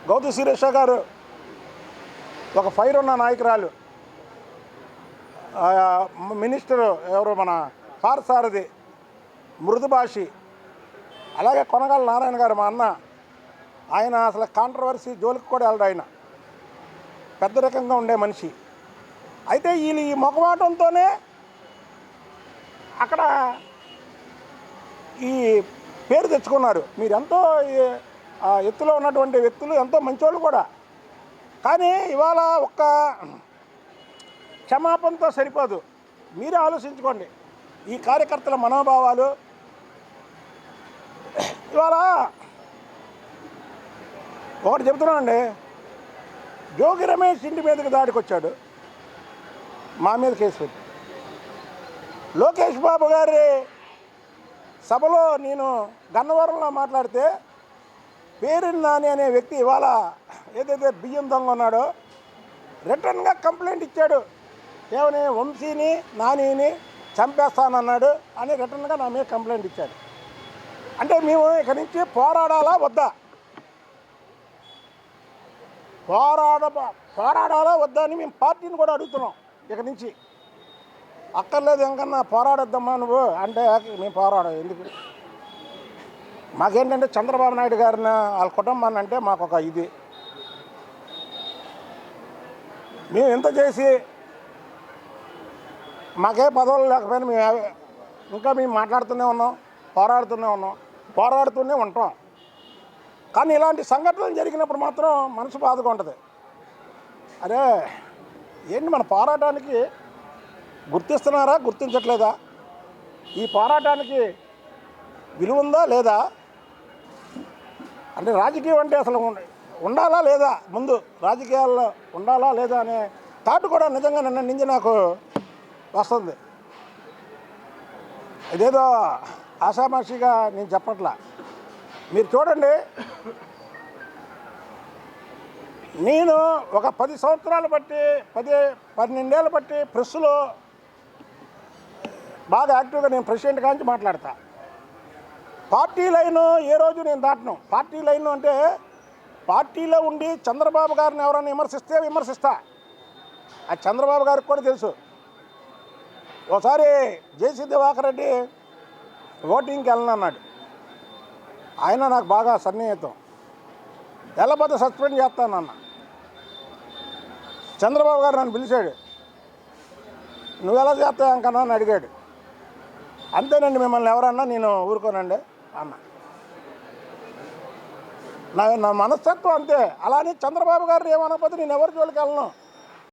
గౌతు శిరీష గారు ఒక ఫైర్ ఉన్న నాయకురాలు. మినిస్టరు ఎవరు, మన పార్థసారథి మృదుభాషి. అలాగే కొనగాల నారాయణ గారు మా అన్న. ఆయన అసలు కాంట్రవర్సీ జోలికి కూడా వెళ్ళడు. ఆయన పెద్ద రకంగా ఉండే మనిషి. అయితే వీళ్ళు ఈ మొఖమాటంతోనే అక్కడ ఈ పేరు తెచ్చుకున్నారు. మీరు ఎంతో ఎత్తులో ఉన్నటువంటి వ్యక్తులు, ఎంతో మంచోళ్ళు కూడా. కానీ ఇవాళ ఒక్క క్షమాపణతో సరిపోదు. మీరే ఆలోచించుకోండి ఈ కార్యకర్తల మనోభావాలు. ఇవాళ ఒకటి చెబుతున్నానండి, జోగి రమేష్ ఇంటి మీదకి దాడికి వచ్చాడు, మా మీద కేసు పెట్టి. లోకేష్ బాబు గారి సభలో నేను గన్నవరంలో మాట్లాడితే పేరుని నాని అనే వ్యక్తి ఇవాళ ఏదైతే బియ్యం దొంగ ఉన్నాడో రిటర్న్గా కంప్లైంట్ ఇచ్చాడు. ఏమని, వంశీని నానిని చంపేస్తానన్నాడు అని రిటర్న్గా నా మీద కంప్లైంట్ ఇచ్చాడు. అంటే మేము ఇక నుంచి పోరాడాలా వద్దా, పోరాడాలా వద్దా అని మేము పార్టీని కూడా అడుగుతున్నాం. ఇక నుంచి అక్కర్లేదు ఇంకన్నా పోరాడొద్దమ్మా నువ్వు అంటే మేము పోరాడం ఎందుకు. మాకేంటంటే చంద్రబాబు నాయుడు గారిని వాళ్ళ కుటుంబాన్ని అంటే మాకు ఒక ఇది. మేము ఎంత చేసి మాకే పదవులు లేకపోయినా మేము ఇంకా మేము మాట్లాడుతూనే ఉన్నాం, పోరాడుతూనే ఉంటాం. కానీ ఇలాంటి సంఘటనలు జరిగినప్పుడు మాత్రం మనసు బాధగా ఉంటుంది. అరే ఏంటి మన పోరాటానికి గుర్తిస్తున్నారా, గుర్తించట్లేదా? ఈ పోరాటానికి విలువ ఉందా లేదా? అంటే రాజకీయం అంటే అసలు ఉండాలా లేదా, ముందు రాజకీయాల్లో ఉండాలా లేదా అనే థాట్ కూడా నిజంగా నిన్న నుంచి నాకు వస్తుంది. ఇదేదో ఆషామాషిగా నేను చెప్పట్లా. మీరు చూడండి, నేను ఒక 10 సంవత్సరాలు బట్టి 12 ఏళ్ళు బట్టి ప్రెస్లో బాగా యాక్టివ్గా నేను ప్రెసిడెంట్ కాంచి మాట్లాడతా. పార్టీ లైను ఏ రోజు నేను దాటను. పార్టీ లైను అంటే పార్టీలో ఉండి చంద్రబాబు గారిని ఎవరైనా విమర్శిస్తా. అది చంద్రబాబు గారికి కూడా తెలుసు. ఒకసారి జేసీ దివాకర్ రెడ్డి ఓటింగ్కి వెళ్ళనన్నాడు. ఆయన నాకు బాగా సన్నిహితం. వెళ్ళకపోతే సస్పెండ్ చేస్తానన్న. చంద్రబాబు గారు నన్ను పిలిచాడు, నువ్వు ఎలా చేస్తావు అంకన్నా అని అడిగాడు. అంతేనండి, మిమ్మల్ని ఎవరన్నా నేను ఊరుకోనండి అన్న. నా మనస్తత్వం అంతే. అలానే చంద్రబాబు గారు ఏమనకపోతే నేను ఎవరి జోలికి వెళ్ళను.